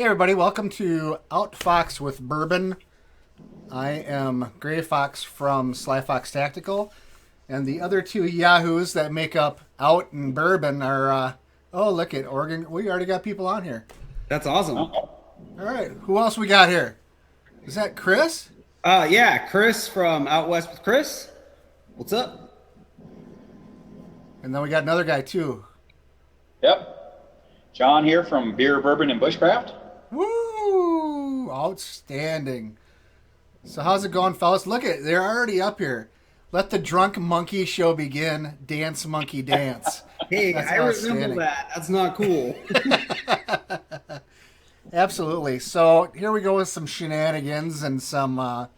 everybody, welcome to Outfox with Bourbon. I am Gray Fox from Sly Fox Tactical, and the other two yahoos that make up Out and Bourbon are, oh, look at Oregon. We already got people on here. That's awesome. All right, who else we got here? Is that Chris? Yeah, Chris from Out West with Chris. What's up? And then we got another guy, too. Yep. John here from Beer, Bourbon, and Bushcraft. Woo! Outstanding. So how's it going, fellas? Look at, they're already up here. Let the drunk monkey show begin. Dance, monkey, dance. Hey, I resemble that. That's not cool. Absolutely. So here we go with some shenanigans and some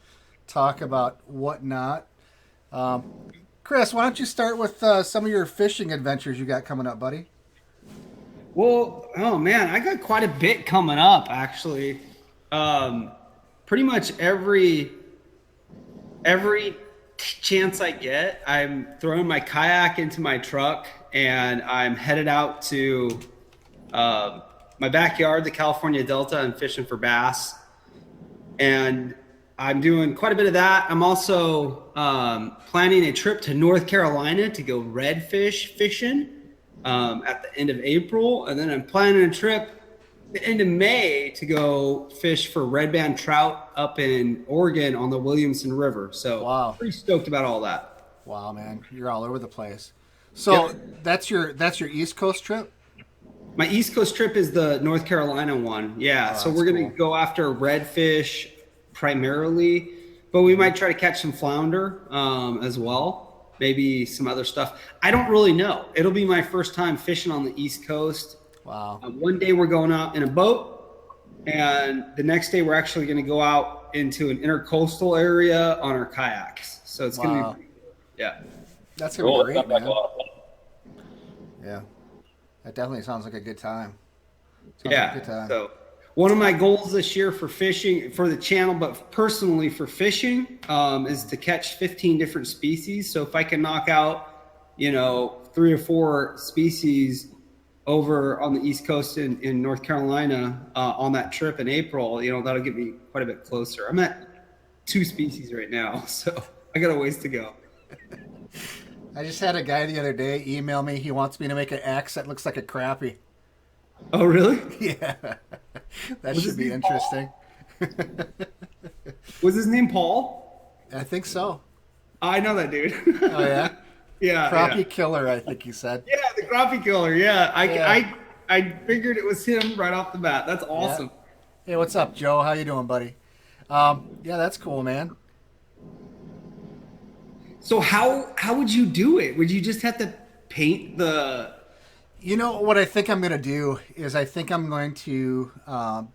talk about whatnot. Chris, why don't you start with some of your fishing adventures you got coming up, buddy? Well, oh man, I got quite a bit coming up actually. Pretty much every chance I get, I'm throwing my kayak into my truck and I'm headed out to my backyard, the California Delta, and fishing for bass. And I'm doing quite a bit of that. I'm also planning a trip to North Carolina to go redfish fishing at the end of April. And then I'm planning a trip the end of May to go fish for red band trout up in Oregon on the Williamson River. So wow, pretty stoked about all that. Wow, man, you're all over the place. So that's your East Coast trip? My East Coast trip is the North Carolina one. Yeah. Oh, so we're going to go after redfish primarily, but we might try to catch some flounder as well. Maybe some other stuff. I don't really know. It'll be my first time fishing on the East Coast. Wow. One day we're going out in a boat, and the next day we're actually going to go out into an intercoastal area on our kayaks. So it's going to be, yeah. That's going to be great, man. Like a lot of fun. Yeah. That definitely sounds like a good time. So one of my goals this year for fishing, for the channel, but personally for fishing, is to catch 15 different species. So if I can knock out, 3 or 4 species over on the East Coast in North Carolina on that trip in April, that'll get me quite a bit closer. I'm at 2 species right now, so I got a ways to go. I just had a guy the other day email me. He wants me to make an axe that looks like a crappie. Oh, really? Yeah. That should be interesting. Was his name Paul? I think so. I know that dude. Oh, yeah? Yeah. Crappie killer, I think he said. Yeah, the crappie killer. Yeah. I figured it was him right off the bat. That's awesome. Yeah. Hey, what's up, Joe? How you doing, buddy? Yeah, that's cool, man. So how would you do it? Would you just have to paint the... What I think I'm going to do is I think I'm going to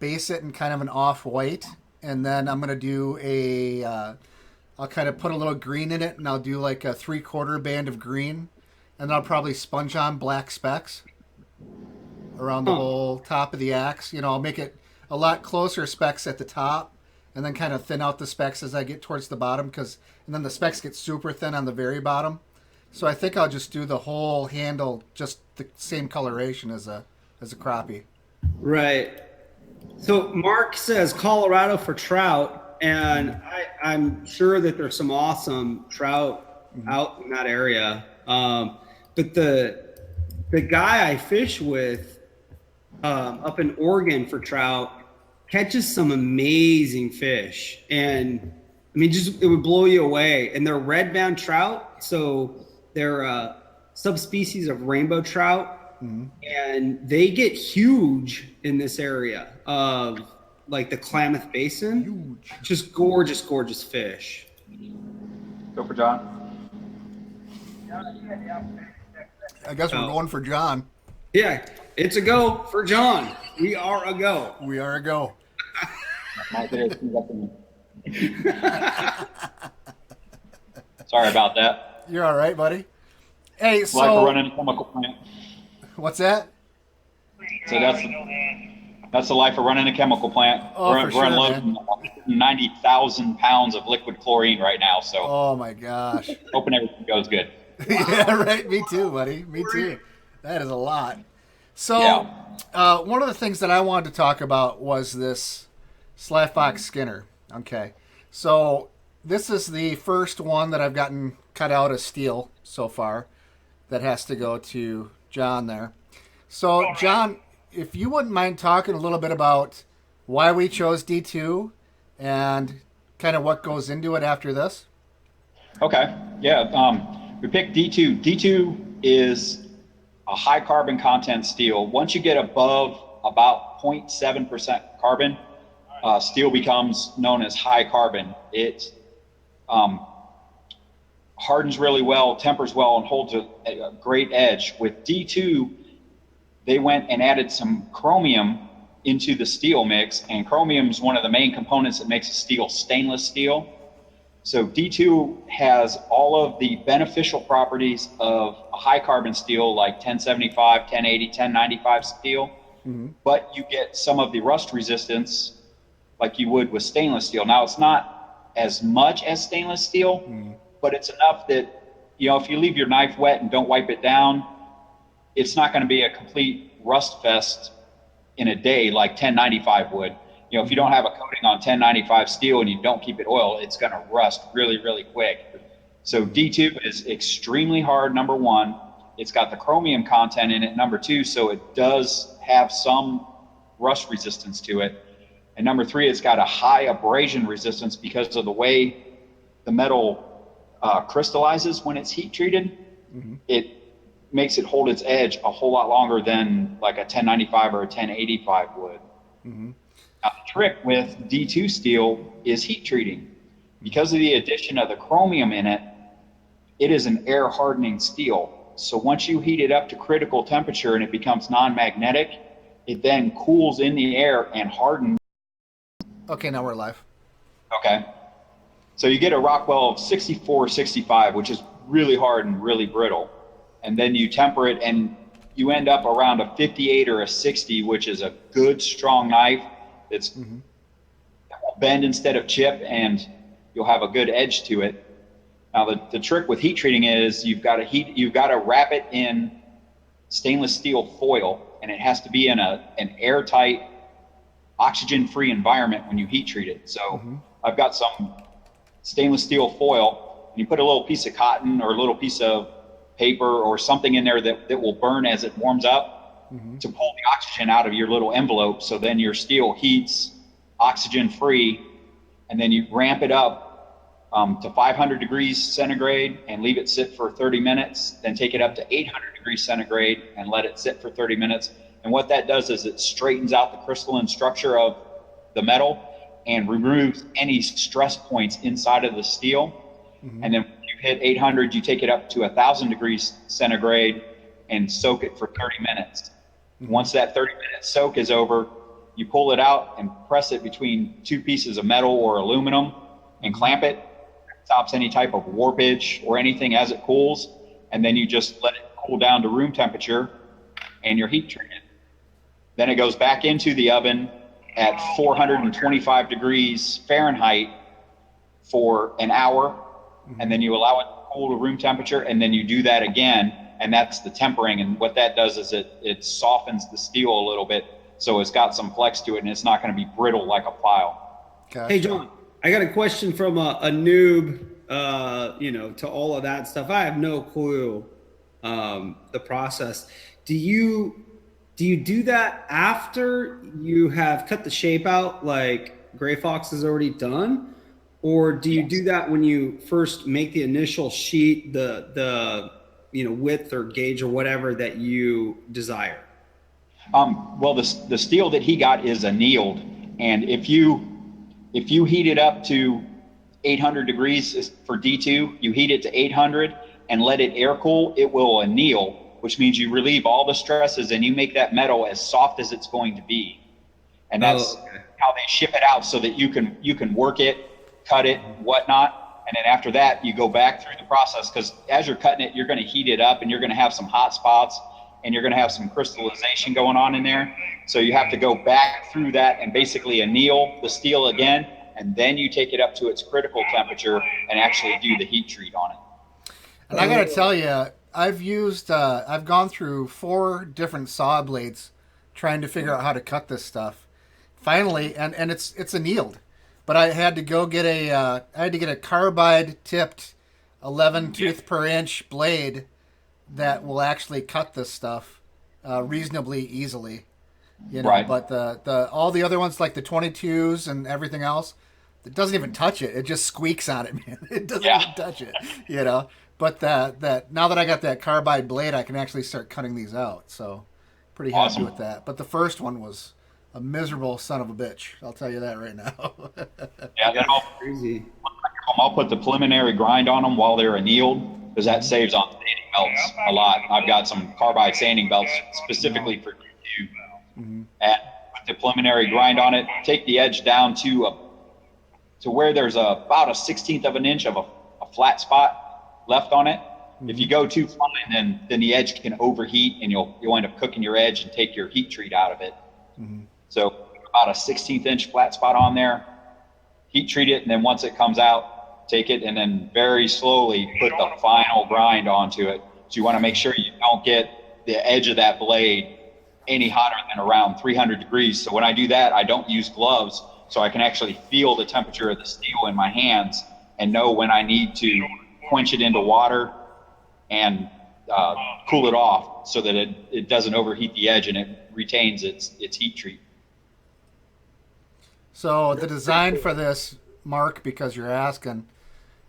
base it in kind of an off-white, and then I'm going to do I'll kind of put a little green in it, and I'll do like a 3/4 band of green, and then I'll probably sponge on black specks around the whole top of the axe. I'll make it a lot closer specks at the top, and then kind of thin out the specks as I get towards the bottom, and then the specks get super thin on the very bottom. So I think I'll just do the whole handle just the same coloration as a crappie. Right. So Mark says Colorado for trout, and I'm sure that there's some awesome trout out in that area. But the guy I fish with up in Oregon for trout catches some amazing fish, and I mean, it would blow you away. And they're red band trout, so they're subspecies of rainbow trout, and they get huge in this area of like the Klamath Basin. Huge. Just gorgeous fish. Go for John. I guess we're going for John. Yeah, it's a go for John. We are a go. We are a go. Sorry about that. You're all right, buddy. Hey, so Life of running a chemical plant. What's that? So that's the life of running a chemical plant. Oh, we're for sure, unloading 90,000 pounds of liquid chlorine right now. So oh my gosh. hoping everything goes good. Yeah, right. Me too, buddy. Me too. That is a lot. So Yeah. One of the things that I wanted to talk about was this Sly Fox Skinner. Okay, so this is the first one that I've gotten cut out of steel so far. That has to go to John there. So, John, if you wouldn't mind talking a little bit about why we chose D2 and kind of what goes into it after this. Okay. Yeah. We picked D2. D2 is a high carbon content steel. Once you get above about 0.7% carbon, steel becomes known as high carbon. It hardens really well, tempers well, and holds a great edge. With D2, they went and added some chromium into the steel mix, and chromium is one of the main components that makes a steel stainless steel. So D2 has all of the beneficial properties of a high carbon steel like 1075, 1080, 1095 steel, but you get some of the rust resistance like you would with stainless steel. Now, it's not as much as stainless steel, but it's enough that, if you leave your knife wet and don't wipe it down, it's not going to be a complete rust fest in a day like 1095 would. If you don't have a coating on 1095 steel and you don't keep it oiled, it's going to rust really, really quick. So D2 is extremely hard, number one. It's got the chromium content in it, number two, so it does have some rust resistance to it. And number three, it's got a high abrasion resistance because of the way the metal crystallizes when it's heat treated. It makes it hold its edge a whole lot longer than like a 1095 or a 1085 would. Now, the trick with D2 steel is heat treating. Because of the addition of the chromium in it, it is an air hardening steel. So once you heat it up to critical temperature and it becomes non-magnetic, it then cools in the air and hardens. Okay, now we're live. Okay. So you get a Rockwell of 64, 65, which is really hard and really brittle. And then you temper it and you end up around a 58 or a 60, which is a good strong knife. It's bend instead of chip, and you'll have a good edge to it. Now, the trick with heat treating is you've got to wrap it in stainless steel foil, and it has to be in an airtight, oxygen-free environment when you heat treat it. So I've got some stainless steel foil, and you put a little piece of cotton or a little piece of paper or something in there that will burn as it warms up to pull the oxygen out of your little envelope. So then your steel heats oxygen free, and then you ramp it up to 500 degrees centigrade and leave it sit for 30 minutes, then take it up to 800 degrees centigrade and let it sit for 30 minutes. And what that does is it straightens out the crystalline structure of the metal and removes any stress points inside of the steel. And then when you hit 800, you take it up to 1,000 degrees centigrade and soak it for 30 minutes. Once that 30-minute soak is over, you pull it out and press it between two pieces of metal or aluminum and clamp it. It stops any type of warpage or anything as it cools. And then you just let it cool down to room temperature and you're heat treated. Then it goes back into the oven at 425 degrees Fahrenheit for an hour. And then you allow it to cool to room temperature, and then you do that again, and that's the tempering. And what that does is it softens the steel a little bit, so it's got some flex to it, and it's not going to be brittle like a file. Hey, John, I got a question from a noob, to all of that stuff. I have no clue the process. Do you do that after you have cut the shape out like Gray Fox has already done? Or do you do that when you first make the initial sheet, the width or gauge or whatever that you desire? Well, the steel that he got is annealed, and if you heat it up to 800 degrees for D2, you heat it to 800 and let it air cool, it will anneal, which means you relieve all the stresses and you make that metal as soft as it's going to be. And that's how they ship it out, so that you can work it, cut it, whatnot, and then after that you go back through the process, because as you're cutting it, you're going to heat it up and you're going to have some hot spots and you're going to have some crystallization going on in there. So you have to go back through that and basically anneal the steel again, and then you take it up to its critical temperature and actually do the heat treat on it. And I got to tell you, I've gone through 4 different saw blades trying to figure out how to cut this stuff. Finally, and it's annealed, but I had to go get a carbide tipped 11 tooth per inch blade that will actually cut this stuff reasonably easily. Right. But the all the other ones like the 22s and everything else, it doesn't even touch it. It just squeaks on it, man. It doesn't even touch it. But that now that I got that carbide blade, I can actually start cutting these out. So pretty happy Awesome. with that. But the first one was a miserable son of a bitch. I'll tell you that right now. Yeah, then Crazy. I'll put the preliminary grind on them while they're annealed because that saves on sanding belts a lot. I've got some carbide sanding belts specifically for you. And put the preliminary grind on it. Take the edge down to where there's about a 1/16 of an inch of a flat spot left on it. If you go too fine, then the edge can overheat and you'll end up cooking your edge and take your heat treat out of it. So about a 1/16 inch flat spot on there, heat treat it, and then once it comes out, take it and then very slowly put the final grind onto it. So you want to make sure you don't get the edge of that blade any hotter than around 300 degrees. So when I do that, I don't use gloves, so I can actually feel the temperature of the steel in my hands and know when I need to quench it into water and cool it off so that it doesn't overheat the edge and it retains its heat treat. So the design for this, Mark, because you're asking,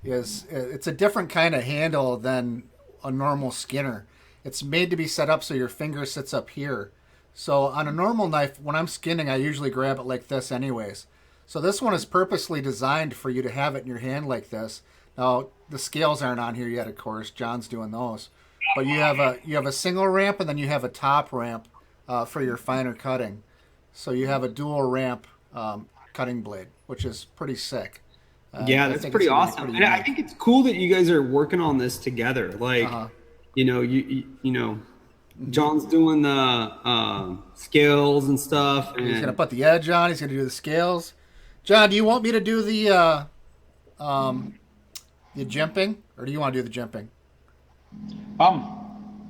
is it's a different kind of handle than a normal skinner. It's made to be set up so your finger sits up here. So on a normal knife, when I'm skinning, I usually grab it like this anyways. So this one is purposely designed for you to have it in your hand like this. Now, the scales aren't on here yet, of course. John's doing those. But you have a single ramp and then you have a top ramp for your finer cutting. So you have a dual ramp cutting blade, which is pretty sick. Yeah, I that's think pretty it's gonna be awesome. pretty And I unique. think it's cool that you guys are working on this together. Like, John's doing the scales and stuff. He's And gonna put the edge on. He's gonna do the scales. John, do you want me to do the jimping, or do you want to do the jimping?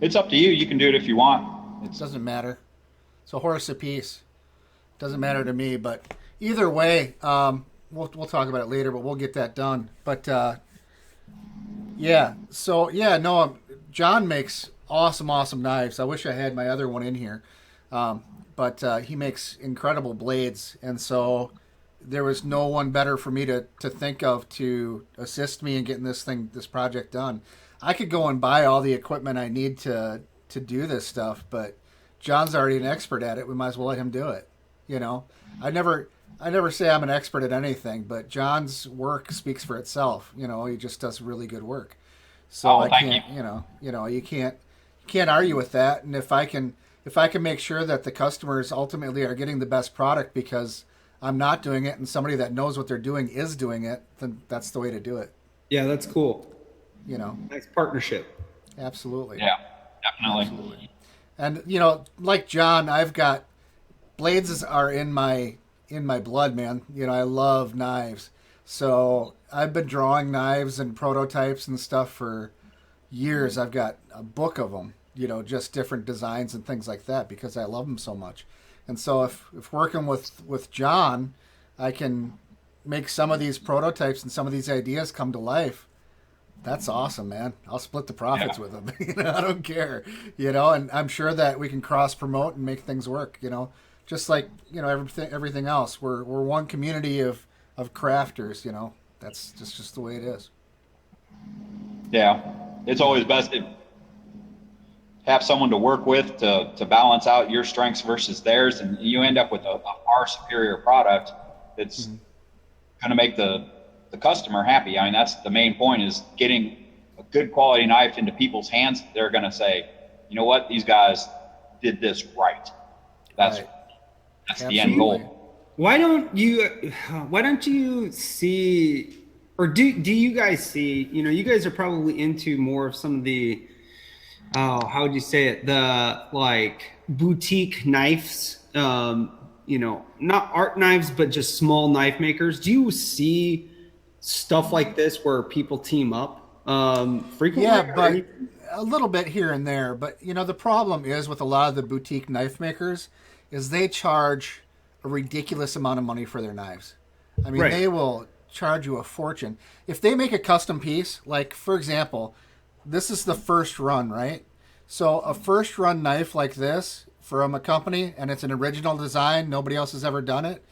It's up to you. You can do it if you want. It doesn't matter. It's a horse apiece. Doesn't matter to me. But either way, we'll talk about it later. But we'll get that done. But yeah. So yeah, no. John makes awesome knives. I wish I had my other one in here. But he makes incredible blades, and so there was no one better for me to think of to assist me in getting this project done. I could go and buy all the equipment I need to do this stuff, but John's already an expert at it. We might as well let him do it. I never say I'm an expert at anything, but John's work speaks for itself. He just does really good work. So I can't, you can't argue with that. And if I can make sure that the customers ultimately are getting the best product because I'm not doing it and somebody that knows what they're doing is doing it, then that's the way to do it. yeah, that's cool. Nice partnership. Absolutely. Yeah, definitely. Absolutely. And like John, I've got blades are in my blood, man. I love knives. So I've been drawing knives and prototypes and stuff for years. I've got a book of them, just different designs and things like that because I love them so much. And so if working with John, I can make some of these prototypes and some of these ideas come to life. That's awesome, man. I'll split the profits with him. I don't care, and I'm sure that we can cross promote and make things work, just like, everything else. We're one community of crafters, that's just the way it is. Yeah, it's always best to have someone to work with to balance out your strengths versus theirs, and you end up with a far superior product that's going to make the customer happy. I mean, that's the main point, is getting a good quality knife into people's hands. They're going to say, you know what, these guys did this right. That's the end goal. Why don't you see, or do you guys see, you guys are probably into more of some of the, how would you say it? The like boutique knives, not art knives, but just small knife makers. Do you see stuff like this where people team up frequently? Yeah, but a little bit here and there. But the problem is with a lot of the boutique knife makers is they charge a ridiculous amount of money for their knives. I mean, Right. they will charge you a fortune. If they make a custom piece, like for example, this is the first run, right? So a first run knife like this from a company, and it's an original design, nobody else has ever done it,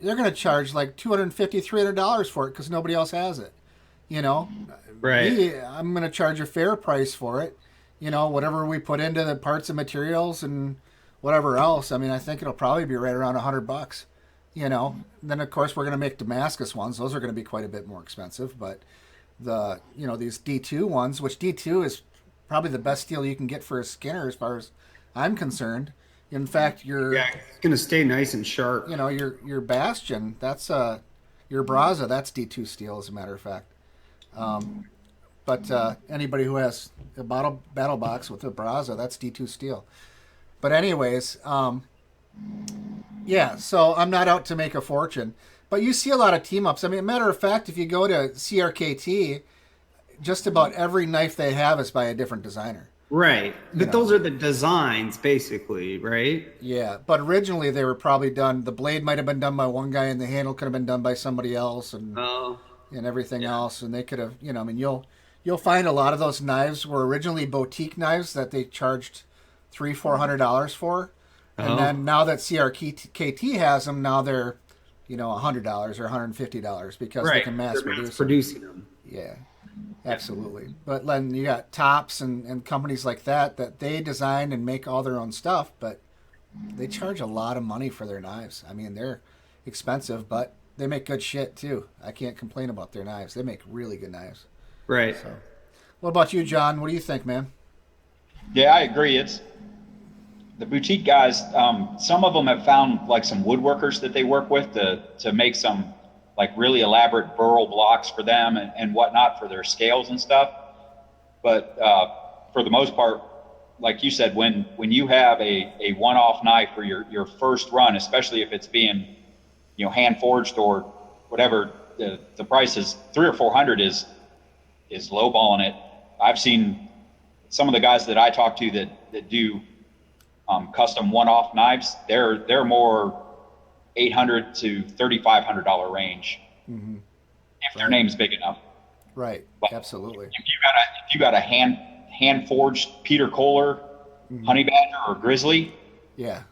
they're going to charge like $250, $300 for it because nobody else has it. You know, Right. I'm going to charge a fair price for it. You know, whatever we put into the parts and materials and whatever else. I mean, I think it'll probably be right around $100. You know, then of course we're going to make Damascus ones. Those are going to be quite a bit more expensive. But these D2 ones, which D2 is probably the best steel you can get for a Skinner as far as I'm concerned. In fact, Yeah, it's gonna stay nice and sharp. your Bastion, that's your Braza, that's D2 steel as a matter of fact. But anybody who has a battle box with a Braza, that's D2 steel. But anyways, yeah, so I'm not out to make a fortune. But you see a lot of team ups. I mean, matter of fact, if you go to CRKT, just about every knife they have is by a different designer. Right. But those are the designs, basically, right? Yeah, but originally they were probably done. The blade might have been done by one guy, and the handle could have been done by somebody else, and Oh, everything else. And they could have, I mean, you'll find a lot of those knives were originally boutique knives that they charged $300-$400 for, and then now that CRKT has them, now they're $100 or $150 because they can mass They're produce them. producing them. Yeah, absolutely. But then you got Tops and companies like that they design and make all their own stuff, but they charge a lot of money for their knives. I mean, they're expensive, but they make good shit too. I can't complain about their knives. They make really good knives. Right. So, what about you, John? What do you think, man? Yeah, I agree. It's the boutique guys. Some of them have found like some woodworkers that they work with to make some like really elaborate burl blocks for them and whatnot for their scales and stuff. But for the most part, like you said, when you have a one-off knife for your first run, especially if it's being hand forged or whatever, the price is $300 or $400 is lowballing it. I've seen some of the guys that I talk to that do custom one-off knives. They're more $800 to $3,500 range if their name's big enough. Right. But Absolutely. if you got a hand forged Peter Kohler, Honey Badger, or Grizzly, Yeah.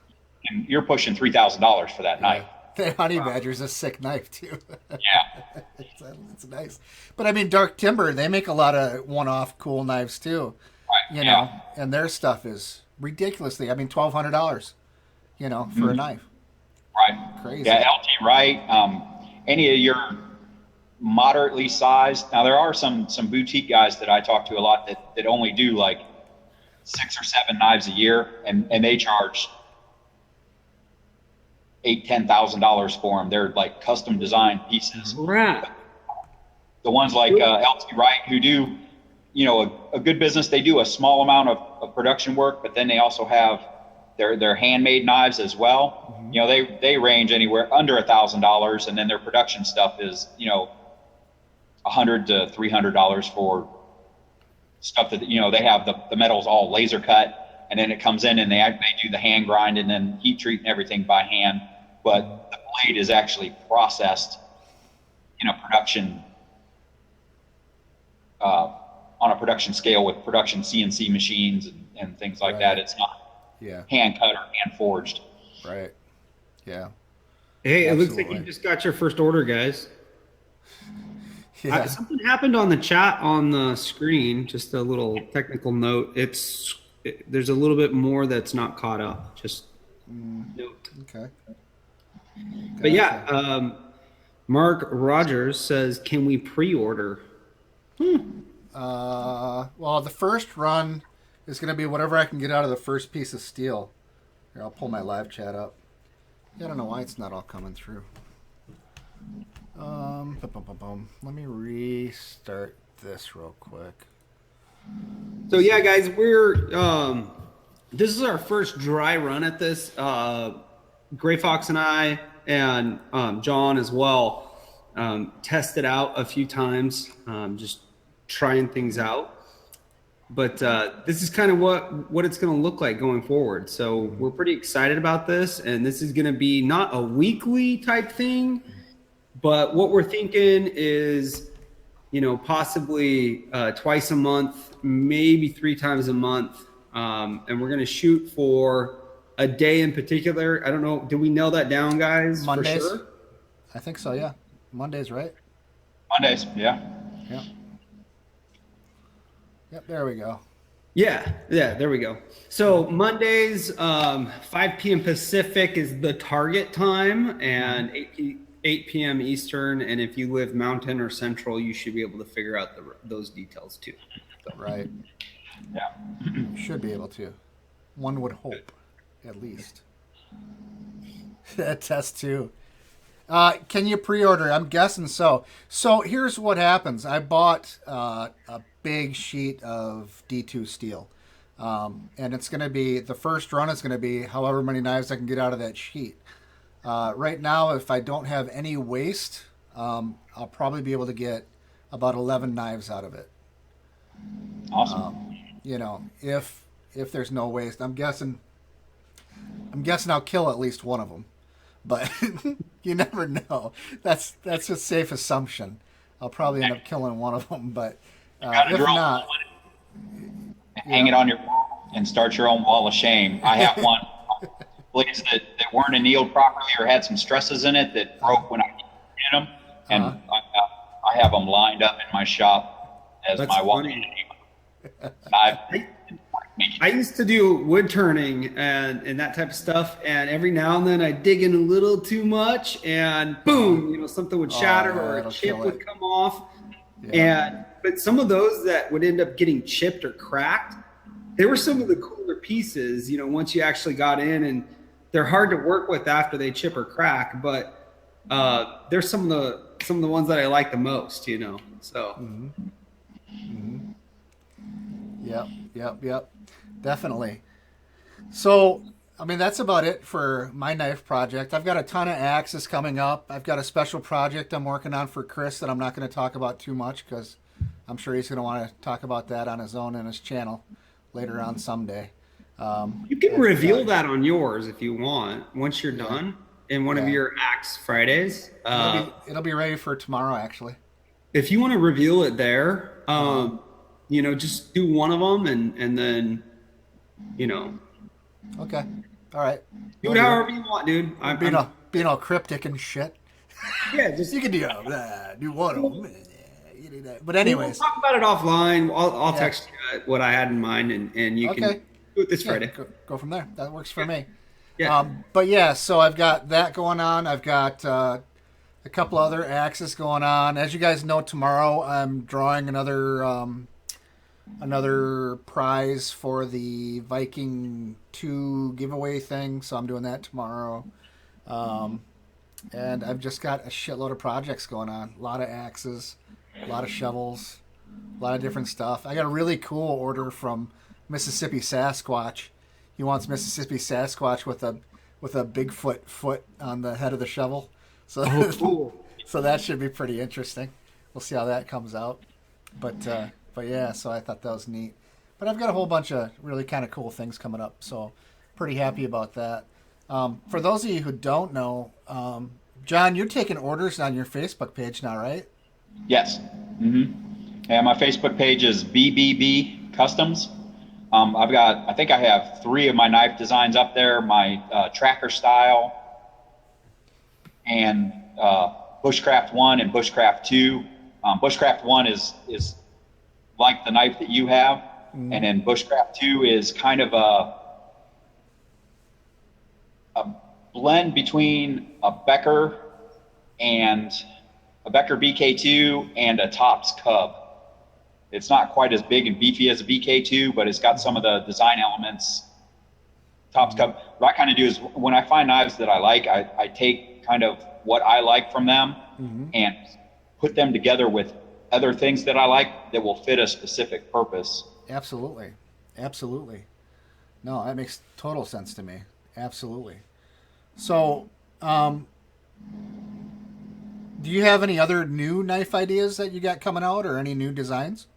and you're pushing $3,000 for that knife. The Honey Badger's a sick knife too. Yeah. it's nice. But I mean, Dark Timber, they make a lot of one-off cool knives too. Right. Yeah. And their stuff is ridiculously. I mean, $1,200. For a knife. Right. Crazy. Yeah, LT Wright, any of your moderately sized. Now there are some boutique guys that I talk to a lot that only do like 6 or 7 knives a year, and they charge $8,000-$10,000 for them. They're like custom designed pieces. Right. The ones like LT Wright who do, a good business. They do a small amount of production work, but then they also have their handmade knives as well. They range anywhere under $1,000, and then their production stuff is $100 to $300 for stuff that they have the metal's all laser cut, and then it comes in and they do the hand grind and then heat treat and everything by hand. But the blade is actually processed in a production on a production scale with production CNC machines and things like that. It's not hand cut or hand forged. Right. Yeah. Hey, it looks Absolutely. like you just got your first order, guys. Yeah. Something happened on the chat on the screen. Just a little technical note. There's a little bit more that's not caught up. Just note. Okay. But yeah, Mark Rogers says, "Can we pre-order?" Well, the first run is going to be whatever I can get out of the first piece of steel. Here, I'll pull my live chat up. Yeah, I don't know why it's not all coming through. Let me restart this real quick. So yeah, guys, we're this is our first dry run at this. Gray Fox and I and John as well tested out a few times, just trying things out. But this is kind of what it's going to look like going forward. So we're pretty excited about this, and this is going to be not a weekly type thing, but what we're thinking is, possibly twice a month, maybe 3 times a month, and we're going to shoot for a day in particular. I don't know. Do we nail that down, guys? For Mondays. sure. I think so. Yeah, Mondays, right? Mondays, yeah. Yep. Yep. There we go. Yeah, there we go. So Mondays, 5 p.m. Pacific is the target time, and 8 p.m. Eastern. And if you live Mountain or Central, you should be able to figure out those details too. So. Right. Yeah. Should be able to. One would hope, at least. Test two. Can you pre-order? I'm guessing so. So here's what happens. I bought a big sheet of D2 steel. And it's going to be, the first run is going to be however many knives I can get out of that sheet. Right now, if I don't have any waste, I'll probably be able to get about 11 knives out of it. Awesome. If there's no waste, I'm guessing I'll kill at least one of them. But you never know. That's a safe assumption. I'll probably end up killing one of them, but if not, hang it on your wall and start your own wall of shame. I have one blades that weren't annealed properly or had some stresses in it that broke when I hit them, and I have them lined up in my shop as That's my wall of funny. shame. I used to do wood turning and that type of stuff, and every now and then I dig in a little too much, and boom, something would shatter or a chip would come off. Yeah. But some of those that would end up getting chipped or cracked, they were some of the cooler pieces. Once you actually got in, and they're hard to work with after they chip or crack, but they're some of the ones that I like the most. So. Mm-hmm. Yep. Definitely. So, that's about it for my knife project. I've got a ton of axes coming up. I've got a special project I'm working on for Chris that I'm not going to talk about too much because I'm sure he's going to want to talk about that on his own and his channel later on someday. You can reveal that on yours if you want once you're done in one of your Axe Fridays. It'll be ready for tomorrow, actually. If you want to reveal it there, just do one of them and then, Okay. All right. Do it however you want, dude. I'm being all cryptic and shit. Yeah, you can do one of them. But anyways, we'll talk about it offline. I'll text you what I had in mind, and you can do it this Friday. Go from there. That works for me. Yeah. But yeah, so I've got that going on. I've got a couple other axes going on. As you guys know, tomorrow I'm drawing another prize for the Viking 2 giveaway thing, so I'm doing that tomorrow. And I've just got a shitload of projects going on. A lot of axes, a lot of shovels, a lot of different stuff. I got a really cool order from Mississippi Sasquatch. He wants Mississippi Sasquatch with a Bigfoot foot on the head of the shovel. So, cool. So that should be pretty interesting. We'll see how that comes out. But yeah, so I thought that was neat. But I've got a whole bunch of really kind of cool things coming up, so pretty happy about that. For those of you who don't know, John, you're taking orders on your Facebook page now, right? Yes. Mm-hmm. And my Facebook page is BBB Customs. I think I have 3 of my knife designs up there, my tracker style and Bushcraft 1 and Bushcraft 2. Bushcraft 1 is like the knife that you have, and then Bushcraft 2 is kind of a blend between a Becker BK2 and a Tops Cub. It's not quite as big and beefy as a BK2, but it's got some of the design elements. Tops Cub. What I kind of do is when I find knives that I like, I take kind of what I like from them and put them together with other things that I like that will fit a specific purpose. Absolutely. No, that makes total sense to me. Absolutely. So, do you have any other new knife ideas that you got coming out or any new designs?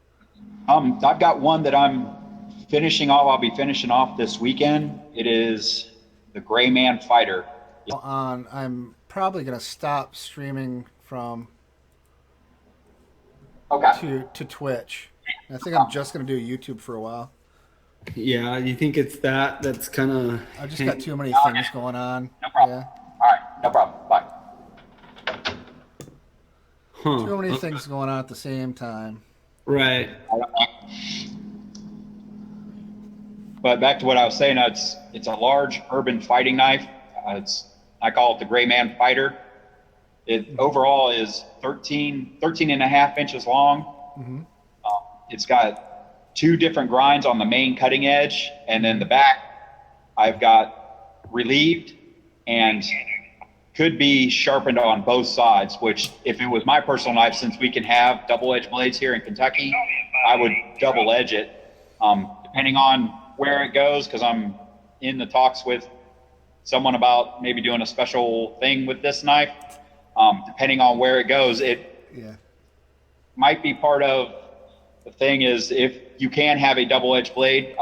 I've got one that I'm finishing off. I'll be finishing off this weekend. It is the Gray Man Fighter. On, I'm probably gonna stop streaming from Okay. to Twitch. I think I'm just gonna do YouTube for a while. Yeah, you think it's that's kind of I've just got too many Okay. things going on. No problem. Yeah, All right. No problem. Bye. huh? too many things going on at the same time. Right. But back to what I was saying, it's a large urban fighting knife. I call it the Gray Man Fighter. It overall is 13 and a half inches long. Mm-hmm. It's got two different grinds on the main cutting edge, and then the back I've got relieved and could be sharpened on both sides, which if it was my personal knife, since we can have double edged blades here in Kentucky, I would double edge it. Depending on where it goes, because I'm in the talks with someone about maybe doing a special thing with this knife. Depending on where it goes, it Yeah. might be part of the thing is if you can have a double edged blade,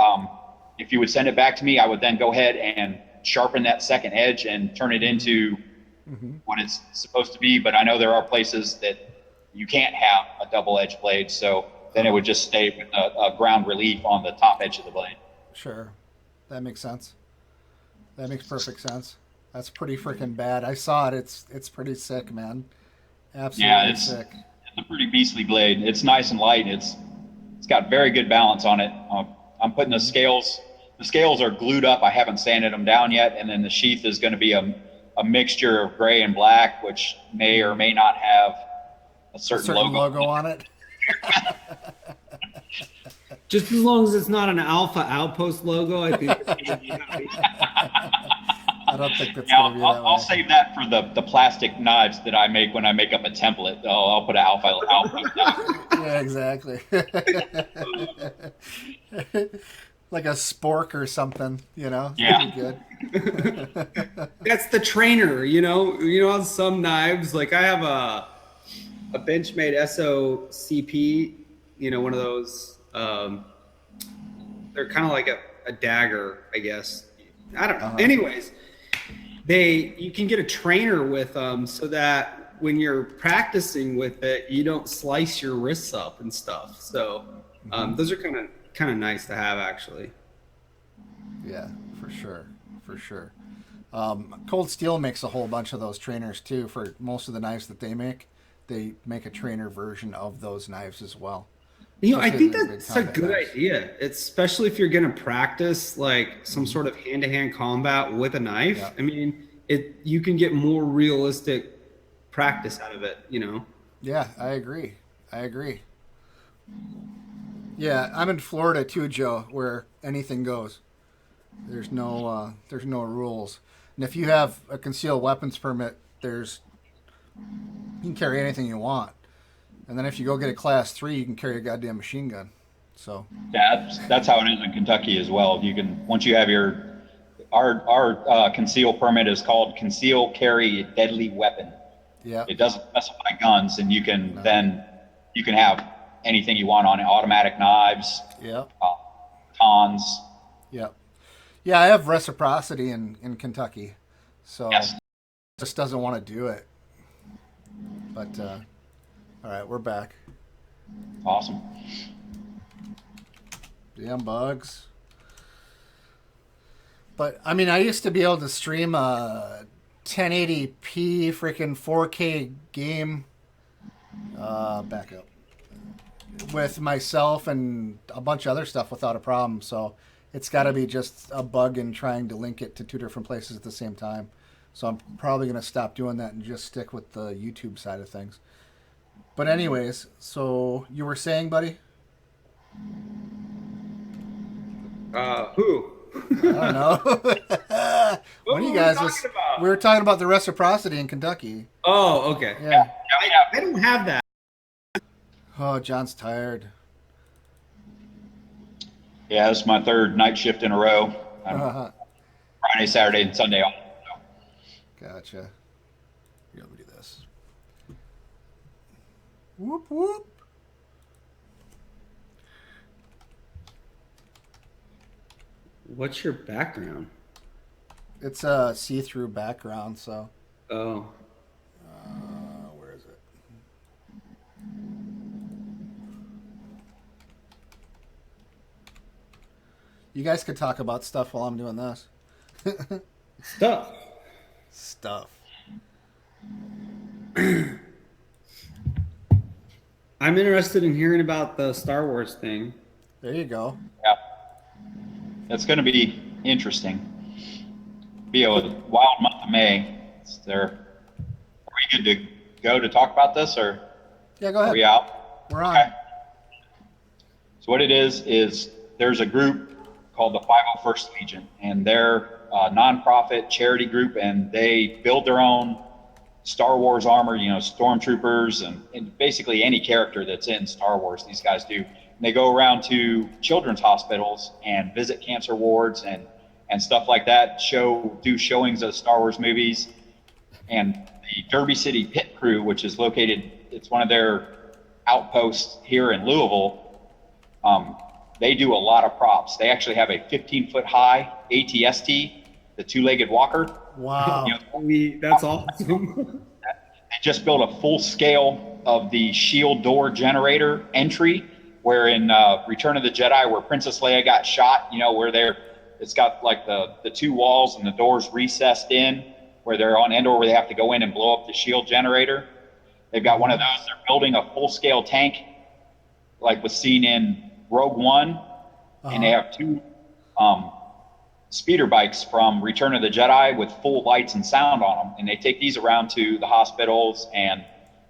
if you would send it back to me, I would then go ahead and sharpen that second edge and turn it into Mm-hmm. what it's supposed to be. But I know there are places that you can't have a double edged blade. So then it would just stay with a ground relief on the top edge of the blade. Sure, that makes sense. That makes perfect sense. That's pretty freaking bad. I saw it. It's pretty sick, man. Yeah, Absolutely sick. it's a pretty beastly blade. It's nice and light. It's got very good balance on it. I'm putting the scales. The scales are glued up. I haven't sanded them down yet, and then the sheath is going to be a mixture of gray and black, which may or may not have a A certain certain logo. logo on it. Just as long as it's not an Alpha Outpost logo, I think. I don't think that's Yeah, gonna be that I'll way. save that for the plastic knives that I make when I make up a template. I'll put an alpha. Yeah, exactly. Like a spork or something, you know? Yeah. That'd be good. That's the trainer, you know. You know, on some knives, like I have a Benchmade SOCP, you know, one of those. They're kind of like a dagger, I guess. I don't know. Uh-huh. Anyways, you can get a trainer with them so that when you're practicing with it, you don't slice your wrists up and stuff. So those are kind of nice to have, actually. Yeah, for sure. For sure. Cold Steel makes a whole bunch of those trainers too for most of the knives that they make. They make a trainer version of those knives as well. You know, I Especially think the big that's a combat good knives. idea. It's especially if you're going to practice like some sort of hand-to-hand combat with a knife. Yeah. I mean, you can get more realistic practice out of it, you know. Yeah, I agree. I agree. Yeah, I'm in Florida too, Joe, where anything goes. There's no rules. And if you have a concealed weapons permit, you can carry anything you want. And then if you go get a class 3, you can carry a goddamn machine gun. So, That's how it is in Kentucky as well. You can once you have our conceal permit is called conceal carry deadly weapon. yeah. It doesn't specify guns, and No. you can have anything you want on it: automatic knives, Yeah. batons. Yeah. Yeah, I have reciprocity in Kentucky. So, Yes. just doesn't want to do it. But all right, we're back. Awesome. Damn bugs. But I mean, I used to be able to stream a 1080p freaking 4K game back up with myself and a bunch of other stuff without a problem. So it's got to be just a bug in trying to link it to two different places at the same time. So I'm probably going to stop doing that and just stick with the YouTube side of things. But anyways, so you were saying, buddy? Who? I don't know. What One of were you we guys talking about? we were talking about the reciprocity in Kentucky. Oh, okay. Yeah. I don't have that. Oh, John's tired. Yeah, this is my third night shift in a row. I'm Friday, Saturday, and Sunday off. So. Gotcha. Here, let me do this. Whoop whoop. What's your background? It's a see-through background, so Oh, where is it? You guys could talk about stuff while I'm doing this. stuff. Stuff. I'm interested in hearing about the Star Wars thing. There you go. Yeah, it's going to be interesting. Be a wild month of May. It's there. Are we good to go to talk about this, or Yeah, go are we ahead. out? We're Okay. on. So what it is there's a group called the 501st Legion, and they're a nonprofit charity group, and they build their own Star Wars armor, stormtroopers and basically any character that's in Star Wars, these guys do. And they go around to children's hospitals and visit cancer wards and stuff like that, do showings of Star Wars movies. And the Derby City Pit Crew, which is located, it's one of their outposts here in Louisville, they do a lot of props. They actually have a 15-foot high ATST, the two-legged walker. Wow. That's awesome. They just built a full scale of the shield door generator entry, where in Return of the Jedi, where Princess Leia got shot, where it's got like the two walls and the doors recessed in, where they're on Endor, where they have to go in and blow up the shield generator. They've got one of those. They're building a full scale tank, like was seen in Rogue One, and they have two speeder bikes from Return of the Jedi with full lights and sound on them. And they take these around to the hospitals and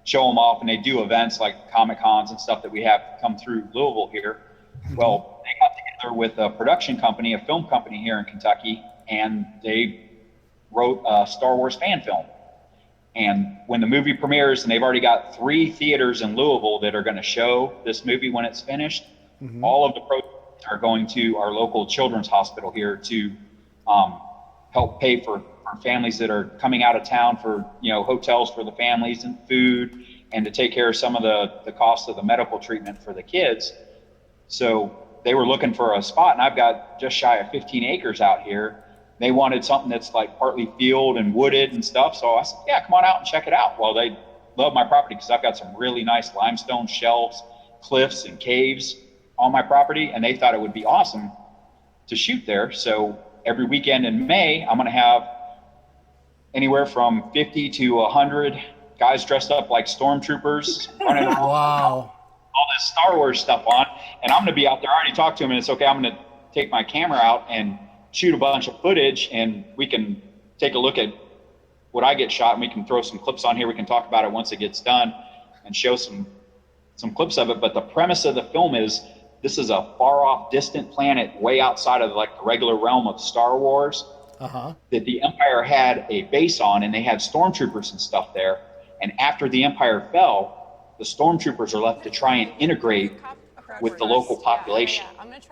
show them off. And they do events like Comic Cons and stuff that we have come through Louisville here. Well, they got together with a production company, a film company here in Kentucky, and they wrote a Star Wars fan film. And when the movie premieres, and they've already got 3 theaters in Louisville that are going to show this movie when it's finished, all of the proceeds are going to our local children's hospital here to help pay for families that are coming out of town for hotels for the families and food, and to take care of some of the cost of the medical treatment for the kids. So they were looking for a spot, and I've got just shy of 15 acres out here. They wanted something that's like partly field and wooded and stuff. So I said, yeah, come on out and check it out. Well, they love my property because I've got some really nice limestone shelves, cliffs, and caves on my property, and they thought it would be awesome to shoot there. So every weekend in May, I'm going to have anywhere from 50 to 100 guys dressed up like stormtroopers running around. Wow. All this Star Wars stuff on, and I'm going to be out there. I already talked to him, and it's okay. I'm going to take my camera out and shoot a bunch of footage, and we can take a look at what I get shot, and we can throw some clips on here. We can talk about it once it gets done and show some clips of it. But the premise of the film is this is a far off, distant planet way outside of like the regular realm of Star Wars that the Empire had a base on, and they had stormtroopers and stuff there. And after the Empire fell, the stormtroopers are left to try and integrate with the local population.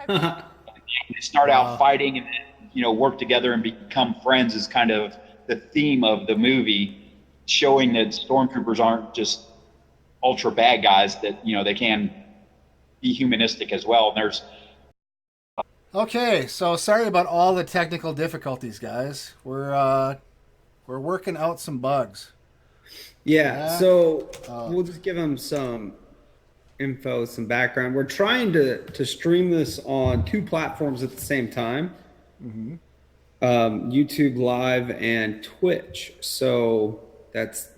They start out fighting and then, work together and become friends is kind of the theme of the movie, showing that stormtroopers aren't just ultra bad guys, that, they can be humanistic as well. And there's Okay, so sorry about all the technical difficulties, guys. We're working out some bugs. Yeah, so we'll just give them some info, some background. We're trying to stream this on 2 platforms at the same time, YouTube Live and Twitch. So that's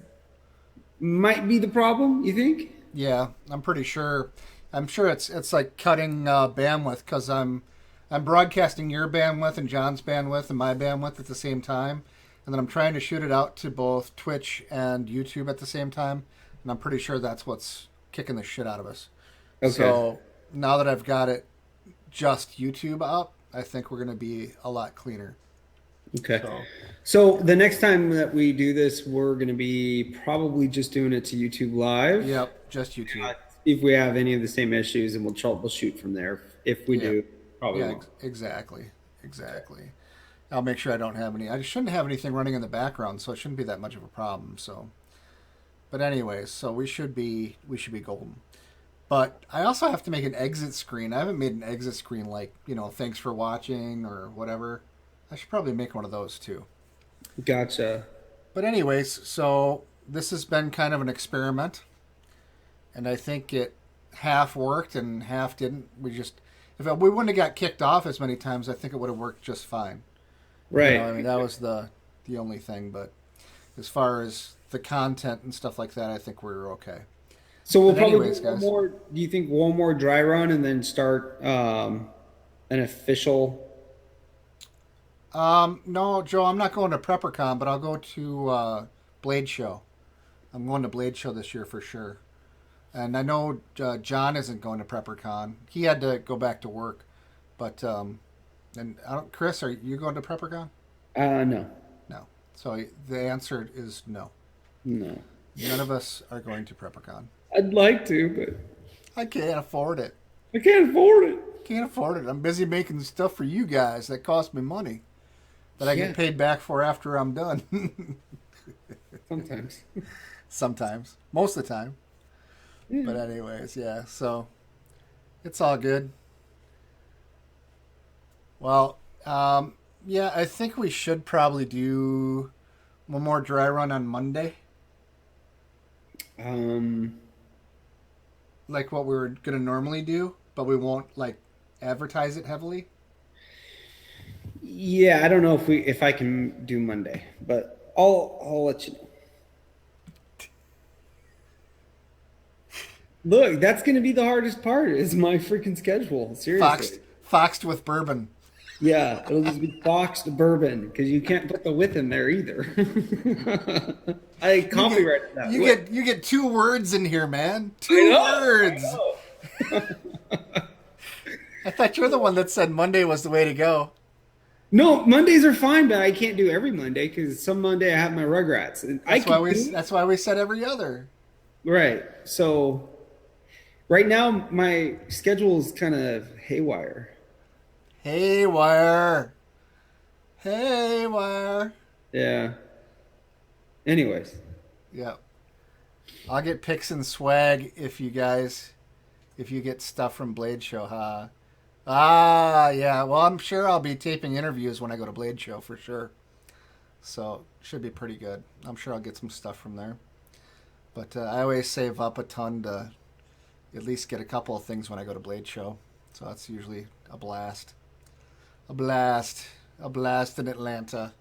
might be the problem, you think? Yeah, I'm pretty sure. I'm sure it's like cutting bandwidth because I'm broadcasting your bandwidth and John's bandwidth and my bandwidth at the same time, and then I'm trying to shoot it out to both Twitch and YouTube at the same time, and I'm pretty sure that's what's kicking the shit out of us. Okay. So now that I've got it just YouTube up, I think we're going to be a lot cleaner. Okay. So the next time that we do this, we're going to be probably just doing it to YouTube Live. Yep, just YouTube. If we have any of the same issues, and we'll shoot from there. If we do, probably won't. Exactly. I'll make sure I don't have any. I shouldn't have anything running in the background, so it shouldn't be that much of a problem. So, but anyways, so we should be golden. But I also have to make an exit screen. I haven't made an exit screen like, thanks for watching or whatever. I should probably make one of those too. Gotcha. But anyways, so this has been kind of an experiment, and I think it half worked and half didn't. If we wouldn't have got kicked off as many times, I think it would have worked just fine. Right. I mean, that was the only thing. But as far as the content and stuff like that, I think we were okay. So we'll But probably anyways, do one guys. more. Do you think one more dry run and then start an official? No, Joe, I'm not going to PrepperCon, but I'll go to Blade Show. I'm going to Blade Show this year for sure. And I know John isn't going to PrepperCon. He had to go back to work. But and Chris, are you going to PrepperCon? No, No. So the answer is no. no. None of us are going to PrepperCon. I'd like to, but I can't afford it. I can't afford it. Can't afford it. I'm busy making stuff for you guys that cost me money that I Yeah. get paid back for after I'm done. Sometimes. Sometimes. Most of the time. Yeah. But anyways, yeah. So it's all good. Well, yeah, I think we should probably do one more dry run on Monday, Um. like what we were gonna normally do, but we won't like advertise it heavily. Yeah, I don't know if I can do Monday, but I'll let you know. Look, that's going to be the hardest part is my freaking schedule. Seriously. Foxed with bourbon. Yeah, it'll just be boxed bourbon because you can't put the with in there either. I copyrighted that. You get 2 words in here, man. I 2 know, words. I know. I thought you're the one that said Monday was the way to go. No, Mondays are fine, but I can't do every Monday because some Monday I have my Rugrats. And That's why we said every other. Right. So right now my schedule is kind of haywire. Haywire. Haywire. Yeah. Anyways. Yep. I'll get pics and swag if you get stuff from Blade Show, huh? Ah, yeah. Well, I'm sure I'll be taping interviews when I go to Blade Show for sure. So, should be pretty good. I'm sure I'll get some stuff from there. But I always save up a ton to at least get a couple of things when I go to Blade Show. So, that's usually a blast. A blast. A blast in Atlanta.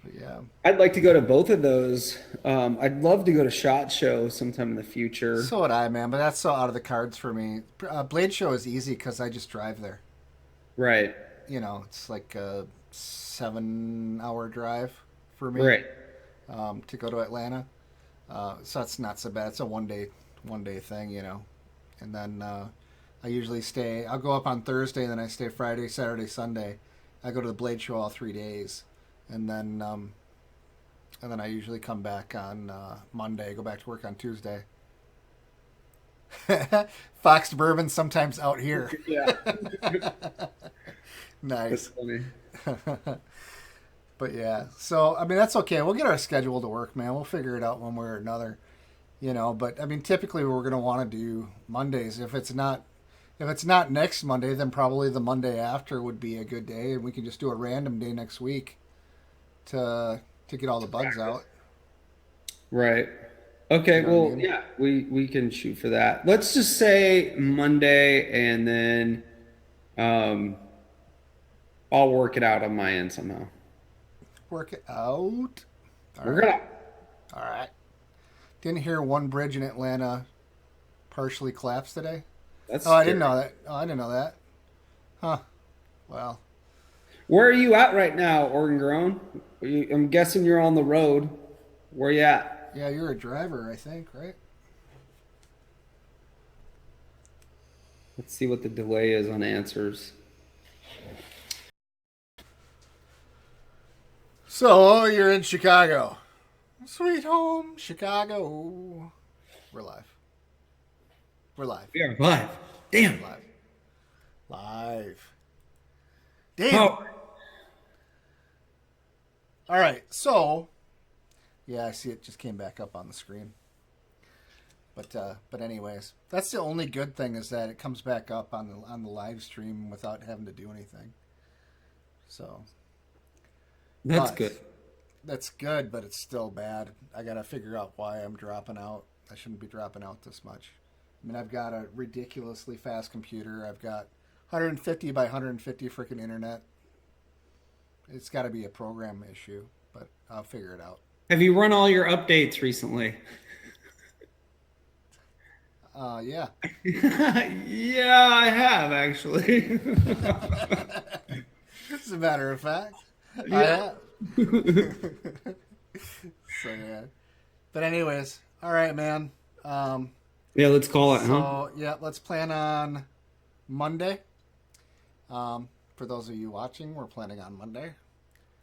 But yeah. I'd like to go to both of those. I'd love to go to SHOT Show sometime in the future. So would I, man. But that's so out of the cards for me. Blade Show is easy because I just drive there. Right. It's like a 7-hour drive for me. Right. To go to Atlanta. So it's not so bad. It's a one day thing, And then I usually stay. I'll go up on Thursday, and then I stay Friday, Saturday, Sunday. I go to the Blade Show all 3 days, and then I usually come back on Monday. Go back to work on Tuesday. Foxed bourbon sometimes out here. Yeah. Nice. That's funny. But yeah, so I mean that's okay. We'll get our schedule to work, man. We'll figure it out one way or another, But I mean, typically we're gonna want to do Mondays. If it's not next Monday, then probably the Monday after would be a good day, and we can just do a random day next week to get all the bugs out. Right. Okay. You know what I Well, mean? yeah, we can shoot for that. Let's just say Monday, and then I'll work it out on my end somehow. Work it out. All We're right. gonna. All right. Didn't hear one bridge in Atlanta partially collapsed today. That's Oh, I didn't scary. know that. Oh, I didn't know that. Huh. Well, Where are you at right now, Oregon Grown? I'm guessing you're on the road. Where you at? yeah, you're a driver, I think, right? Let's see what the delay is on answers. So you're in Chicago. Sweet home, Chicago. We're live. We're live. We are live. Damn. Live. Live. Damn. Oh, All right. So, yeah, I see it just came back up on the screen. But anyways, that's the only good thing is that it comes back up on the live stream without having to do anything. So That's but good. That's good, but it's still bad. I gotta figure out why I'm dropping out. I shouldn't be dropping out this much. I mean, I've got a ridiculously fast computer. I've got 150 by 150 freaking internet. It's got to be a program issue, but I'll figure it out. Have you run all your updates recently? Yeah. Yeah, I have actually. As a matter of fact, Yeah. I have. So yeah. But anyways, all right, man. Yeah, let's call it, huh? So yeah, let's plan on Monday. For those of you watching, we're planning on Monday.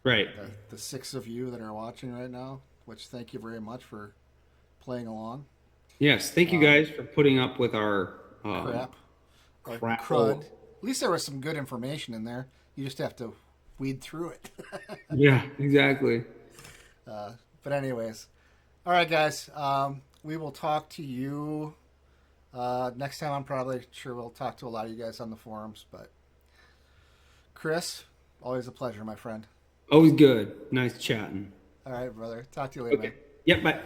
Right. The 6 of you that are watching right now, which thank you very much for playing along. Yes, thank you guys for putting up with our Crap. Or crap. crud. At least there was some good information in there. You just have to weed through it. Yeah, exactly. But anyways, all right, guys. We will talk to you next time. I'm probably sure we'll talk to a lot of you guys on the forums. But Chris, always a pleasure, my friend. Always good. Nice chatting. All right, brother. Talk to you later, Okay. man. Yep, bye.